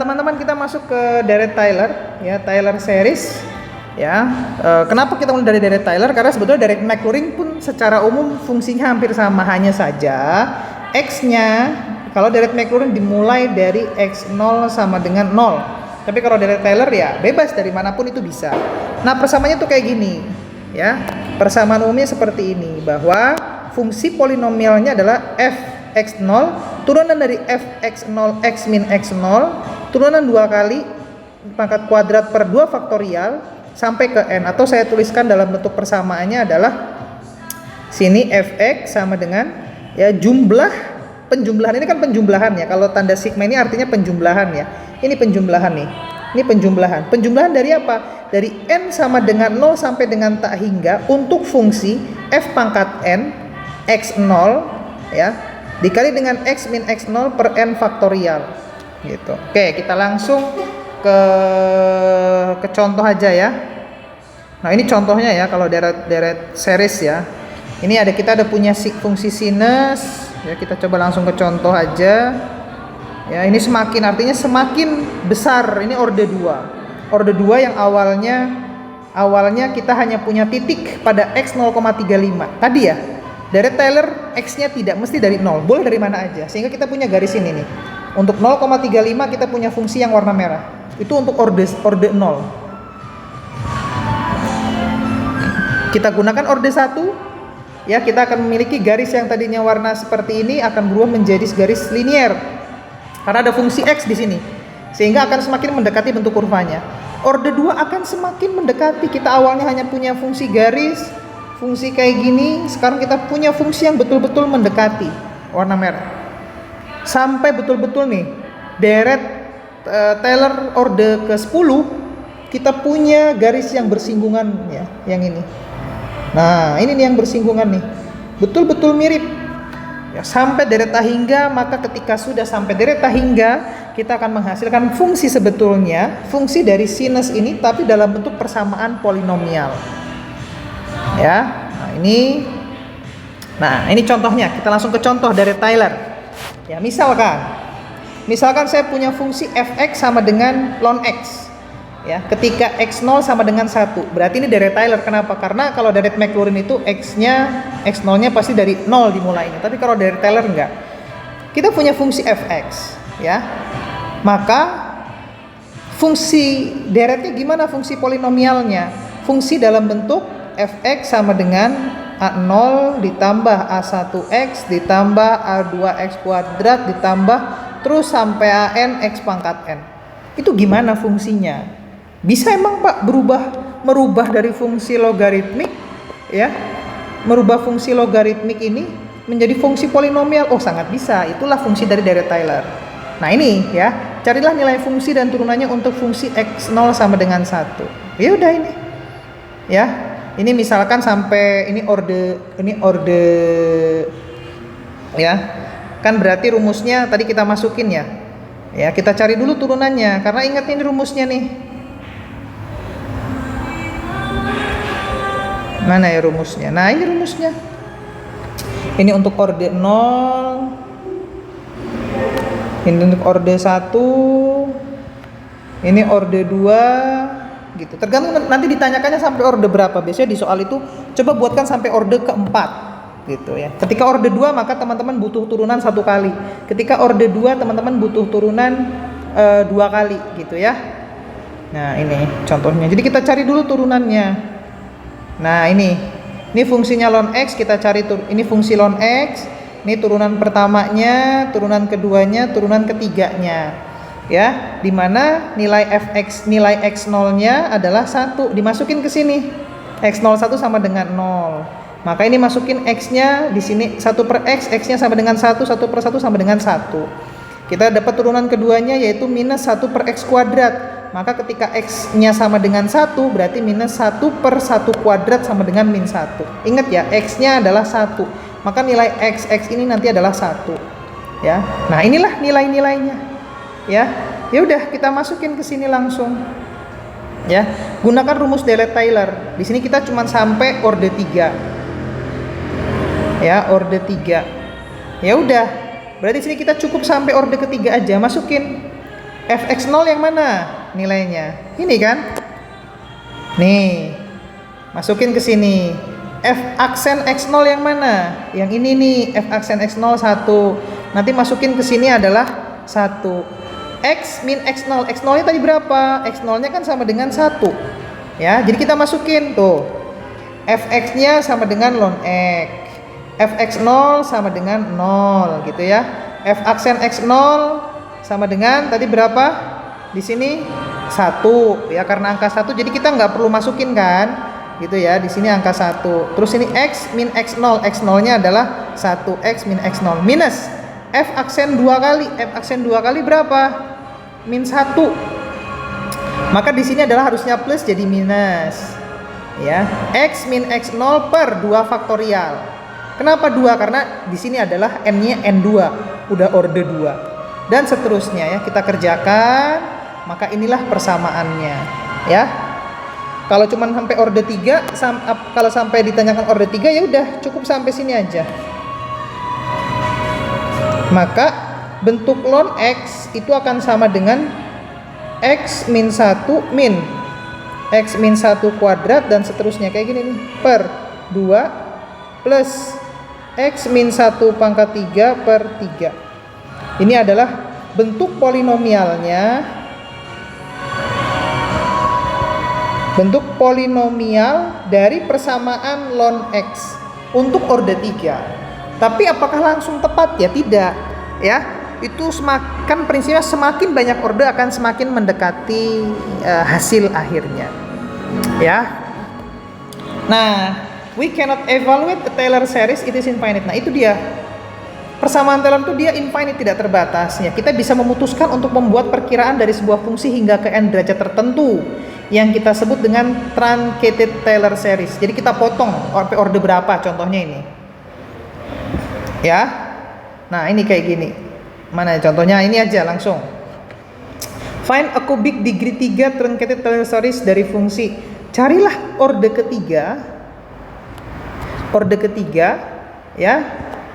teman-teman, kita masuk ke deret Taylor, ya, Taylor series, ya. Kenapa kita mulai dari deret Taylor? Karena sebetulnya deret Maclaurin pun secara umum fungsinya hampir sama, hanya saja x-nya kalau deret Maclaurin dimulai dari x0 sama dengan 0. Tapi kalau deret Taylor ya bebas dari manapun itu bisa. Nah, persamaannya tuh kayak gini, ya. Persamaan umumnya seperti ini, bahwa fungsi polinomialnya adalah f(x0) turunan dari f(x0) x min x0 turunan 2 kali pangkat kuadrat per 2 faktorial sampai ke n, atau saya tuliskan dalam bentuk persamaannya adalah sini fx sama dengan, ya, jumlah penjumlahan, ini kan penjumlahan ya, kalau tanda sigma ini artinya penjumlahan ya, ini penjumlahan nih, ini penjumlahan dari apa? Dari n sama dengan 0 sampai dengan tak hingga untuk fungsi f pangkat n x0, ya, dikali dengan x min x0 per n faktorial gitu. Oke, kita langsung ke contoh aja ya. Nah, ini contohnya ya, kalau deret series ya. Ini kita ada punya fungsi sinus, ya, kita coba langsung ke contoh aja. Ya, ini artinya semakin besar, ini orde 2. Orde 2 yang awalnya kita hanya punya titik pada x 0,35. Tadi ya, deret Taylor x-nya tidak mesti dari 0, boleh dari mana aja. Sehingga kita punya garis ini nih. Untuk 0,35 kita punya fungsi yang warna merah. Itu untuk orde 0. Kita gunakan orde 1, ya, kita akan memiliki garis yang tadinya warna seperti ini akan berubah menjadi garis linier. Karena ada fungsi x di sini. Sehingga akan semakin mendekati bentuk kurvanya. Orde 2 akan semakin mendekati. Kita awalnya hanya punya fungsi garis, fungsi kayak gini, sekarang kita punya fungsi yang betul-betul mendekati, warna merah. Sampai betul-betul nih, deret Taylor orde ke-10, kita punya garis yang bersinggungan ya, yang ini. Nah, ini nih yang bersinggungan nih. Betul-betul mirip. Ya, sampai deret hingga, maka ketika sudah sampai deret hingga, kita akan menghasilkan fungsi sebetulnya, fungsi dari sinus ini tapi dalam bentuk persamaan polinomial. Ya, nah ini contohnya. Kita langsung ke contoh dari Taylor. Ya, misalkan saya punya fungsi fx sama dengan ln x. Ya, ketika x0 sama dengan 1. Berarti ini deret Taylor. Kenapa? Karena kalau deret Maclaurin itu x0-nya pasti dari 0 dimulainya. Tapi kalau deret Taylor enggak. Kita punya fungsi fx, ya. Maka fungsi deretnya gimana, fungsi polinomialnya? Fungsi dalam bentuk fx sama dengan a0 ditambah a1x ditambah a2x kuadrat ditambah terus sampai an x pangkat n. Itu gimana fungsinya? Bisa emang Pak merubah dari fungsi logaritmik, ya, merubah fungsi logaritmik ini menjadi fungsi polinomial? Oh, sangat bisa. Itulah fungsi dari deret Taylor. Nah, ini ya, carilah nilai fungsi dan turunannya untuk fungsi x0 sama dengan 1. Ya udah ini. Ya. Ini misalkan sampai ini orde ya. Kan berarti rumusnya tadi kita masukin ya. Ya, kita cari dulu turunannya karena ingat ini rumusnya nih. Mana ya rumusnya? Nah, ini rumusnya. Ini untuk orde 0. Ini untuk orde 1. Ini orde 2. Gitu. Tergantung nanti ditanyakannya sampai orde berapa. Biasanya di soal itu coba buatkan sampai orde keempat gitu ya. Ketika orde 2 maka teman-teman butuh turunan 1 kali. Ketika orde 2 teman-teman butuh turunan 2 kali gitu ya. Nah, ini contohnya. Jadi kita cari dulu turunannya. Nah, ini fungsinya ln x, kita cari ini fungsi ln x. Ini turunan pertamanya, turunan keduanya, turunan ketiganya. Ya, di mana nilai x0-nya adalah 1, dimasukin ke sini. x01 sama dengan 0. Maka ini masukin x-nya di sini 1 per x, x-nya sama dengan 1, 1 per 1 sama dengan 1. Kita dapat turunan keduanya yaitu minus 1 per x kuadrat. Maka ketika x-nya sama dengan 1, berarti minus 1 per 1 kuadrat sama dengan min 1. Ingat ya, x-nya adalah 1. Maka nilai x ini nanti adalah 1. Ya. Nah, inilah nilai-nilainya. Ya udah kita masukin ke sini langsung. Ya, gunakan rumus deret Taylor. Di sini kita cuma sampai orde 3. Ya, orde 3. Ya udah. Berarti sini kita cukup sampai orde ketiga aja, masukin. Fx0 yang mana nilainya? Ini kan? Nih, masukin ke sini. F aksen X0 yang mana? Yang ini nih, F aksen X0 1. Nanti masukin ke sini adalah 1. X min X0. X0 nya tadi berapa? X0 nya kan sama dengan 1. Ya, jadi kita masukin tuh. Fx nya sama dengan ln X. Fx0 sama dengan 0 gitu ya. F aksen X0 sama dengan tadi berapa? Di sini 1 ya, karena angka 1 jadi kita nggak perlu masukin kan? Gitu ya, di sini angka 1. Terus ini X min X0. X0 nya adalah 1. X min X0 minus F aksen 2 kali. F aksen 2 kali berapa? Min 1. Maka di sini adalah harusnya plus jadi minus. Ya, X min X0 per 2 faktorial. Kenapa 2? Karena di sini adalah n-nya n2, udah orde 2. Dan seterusnya ya, kita kerjakan, maka inilah persamaannya, ya. Kalau cuman sampai orde 3, kalau sampai ditanyakan orde 3 ya udah cukup sampai sini aja. Maka bentuk ln X itu akan sama dengan X min 1 min X min 1 kuadrat dan seterusnya kayak gini nih, per 2 plus X min 1 pangkat 3 per 3. Ini adalah bentuk polinomialnya. Bentuk polinomial dari persamaan ln X untuk orde 3. Tapi apakah langsung tepat? Ya tidak, ya. Itu semakin prinsipnya semakin banyak orde akan semakin mendekati hasil akhirnya. Ya. Nah, we cannot evaluate a Taylor series, it is infinite. Nah, itu dia. Persamaan Taylor itu dia infinite, tidak terbatas. Ya, kita bisa memutuskan untuk membuat perkiraan dari sebuah fungsi hingga ke n derajat tertentu yang kita sebut dengan truncated Taylor series. Jadi kita potong sampai orde berapa, contohnya ini. Ya. Nah, ini kayak gini. Mana contohnya? Ini aja langsung. Find a cubic degree 3 truncated Taylor series dari fungsi. Carilah orde ketiga ya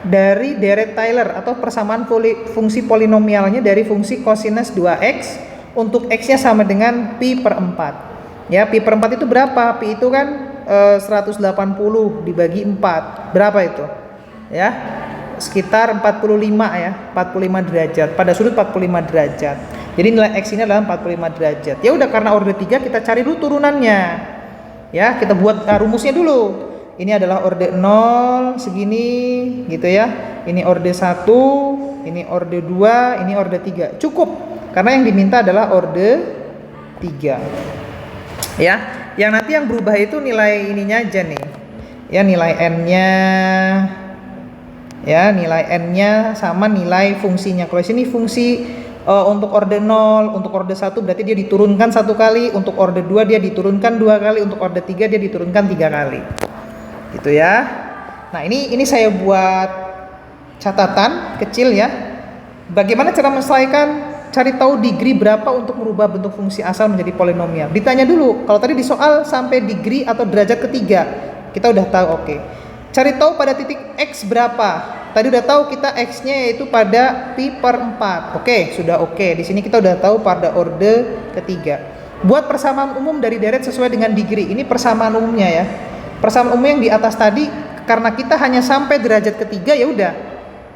dari deret Taylor atau persamaan fungsi polinomialnya dari fungsi cosinus 2x untuk x-nya sama dengan pi per 4. Ya, pi per 4 itu berapa? Pi itu kan 180 dibagi 4. Berapa itu? Ya, sekitar 45 ya, 45 derajat. Pada sudut 45 derajat. Jadi nilai x ini adalah 45 derajat. Ya udah, karena orde 3 kita cari dulu turunannya. Ya, kita buat rumusnya dulu. Ini adalah orde 0 segini gitu ya. Ini orde 1, ini orde 2, ini orde 3. Cukup. Karena yang diminta adalah orde 3. Ya, yang nanti yang berubah itu nilai ininya aja nih. Ya, nilai n-nya. Ya, nilai n-nya sama nilai fungsinya. Kalau sini fungsi untuk orde 0, untuk orde 1 berarti dia diturunkan 1 kali, untuk orde 2 dia diturunkan 2 kali, untuk orde 3 dia diturunkan 3 kali. Gitu ya. Nah, ini saya buat catatan kecil ya. Bagaimana cara menyelesaikan, cari tahu degree berapa untuk merubah bentuk fungsi asal menjadi polinomial. Ditanya dulu, kalau tadi di soal sampai degree atau derajat ketiga, kita udah tahu, oke. Cari tahu pada titik x berapa. Tadi udah tahu kita x-nya yaitu pada pi per 4. Oke, sudah oke. Di sini kita udah tahu pada orde ketiga. Buat persamaan umum dari deret sesuai dengan degree. Ini persamaan umumnya ya. Persamaan umum yang di atas tadi, karena kita hanya sampai derajat ketiga ya udah.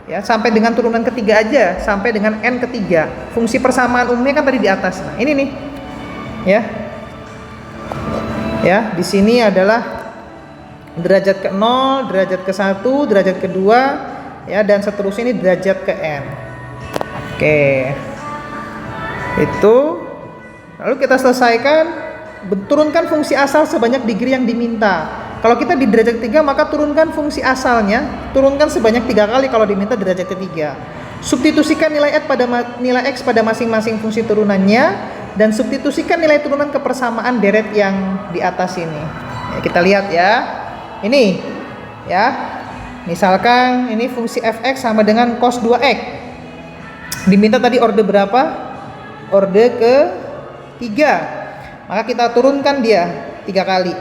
Ya, sampai dengan turunan ketiga aja, sampai dengan n ketiga. Fungsi persamaan umumnya kan tadi di atas. Nah, ini nih. Ya. Ya, di sini adalah derajat ke-0, derajat ke-1, derajat ke-2, ya, dan seterusnya ini derajat ke n. Oke. Itu. Lalu kita selesaikan, turunkan fungsi asal sebanyak degree yang diminta. Kalau kita di derajat ketiga, maka turunkan fungsi asalnya, turunkan sebanyak 3 kali kalau diminta derajat ketiga. Substitusikan nilai x pada masing-masing fungsi turunannya, dan substitusikan nilai turunan ke persamaan deret yang di atas ini. Ya, kita lihat ya. Ini ya. Misalkan ini fungsi fx sama dengan cos 2x. Diminta tadi orde berapa? Orde ke-3. Maka kita turunkan dia 3 kali.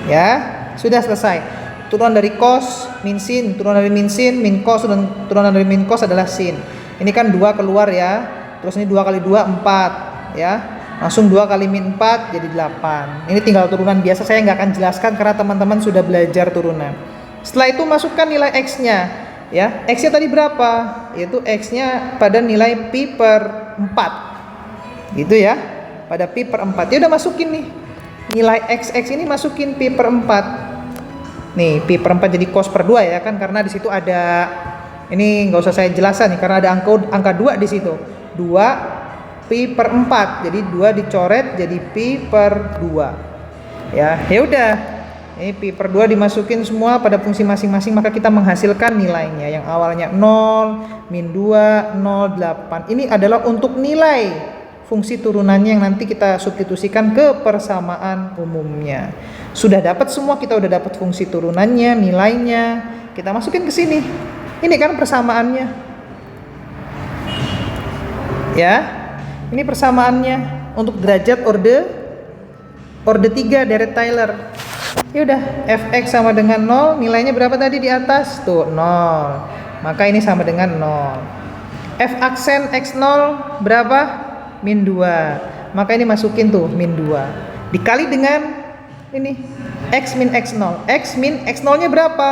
Ya, sudah selesai. Turunan dari cos min sin, turunan dari min sin min cos, dan turunan dari min cos adalah sin. Ini kan 2 keluar ya. terus ini 2 kali 2 4 ya, langsung 2 kali min 4 jadi 8. Ini tinggal turunan biasa, saya nggak akan jelaskan karena teman-teman sudah belajar turunan. Setelah itu masukkan nilai X-nya ya. X-nya tadi berapa? Yaitu X-nya pada nilai pi per 4 gitu ya, pada pi per 4. Ya udah masukin nih nilai X ini, masukin pi per 4 nih, pi per 4 jadi cos per 2 ya kan, karena di situ ada, ini nggak usah saya jelaskan nih karena ada angka 2 di situ, 2 pi per 4, jadi 2 dicoret jadi pi per 2 ya. Ya udah, ini pi per 2 dimasukin semua pada fungsi masing-masing, maka kita menghasilkan nilainya yang awalnya 0, min 2, 0, 8. Ini adalah untuk nilai fungsi turunannya yang nanti kita substitusikan ke persamaan umumnya. Sudah dapat semua, kita udah dapat fungsi turunannya, nilainya, kita masukin ke sini. Ini kan persamaannya ya, ini persamaannya untuk derajat orde 3 deret Taylor. Ya udah, fx sama dengan 0, nilainya berapa tadi di atas? Tuh 0. Maka ini sama dengan 0. F aksen x0 berapa? Min 2. Maka ini masukin tuh min 2. Dikali dengan ini x min x0. X min x0 nya berapa?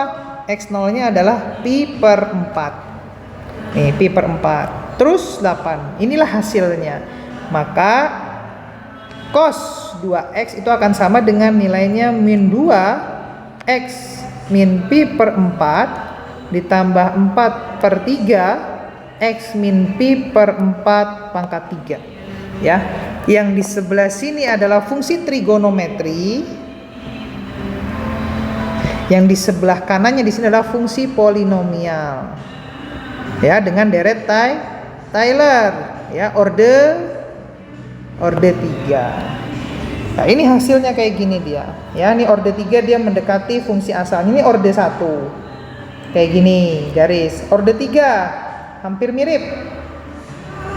X0 nya adalah pi per 4. Nih, pi per 4. Terus 8. Inilah hasilnya. Maka cos 2x itu akan sama dengan nilainya min 2 x min pi per 4 ditambah 4 per 3 x min pi per 4 pangkat 3 ya. Yang di sebelah sini adalah fungsi trigonometri, yang di sebelah kanannya di sini adalah fungsi polinomial ya, dengan deret Taylor ya, orde 3. Nah, ini hasilnya kayak gini dia. Ya, ini orde 3 dia mendekati fungsi asalnya. Ini orde 1. Kayak gini, garis. Orde 3 hampir mirip.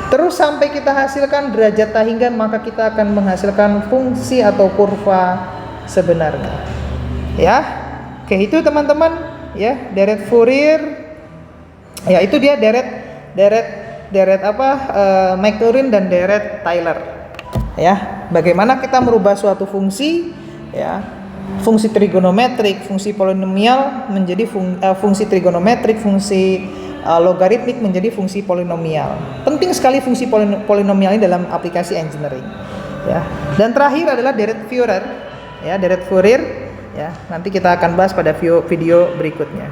Terus sampai kita hasilkan derajat tahinggan, maka kita akan menghasilkan fungsi atau kurva sebenarnya. Ya. Oke, itu teman-teman ya, deret Fourier. Ya, itu dia deret apa? Maclaurin dan deret Taylor. Ya, bagaimana kita merubah suatu fungsi ya, fungsi trigonometrik, fungsi polinomial menjadi fungsi trigonometrik, fungsi logaritmik menjadi fungsi polinomial. Penting sekali fungsi polinomial ini dalam aplikasi engineering ya. Dan terakhir adalah deret Fourier ya, deret Fourier ya. Nanti kita akan bahas pada video berikutnya.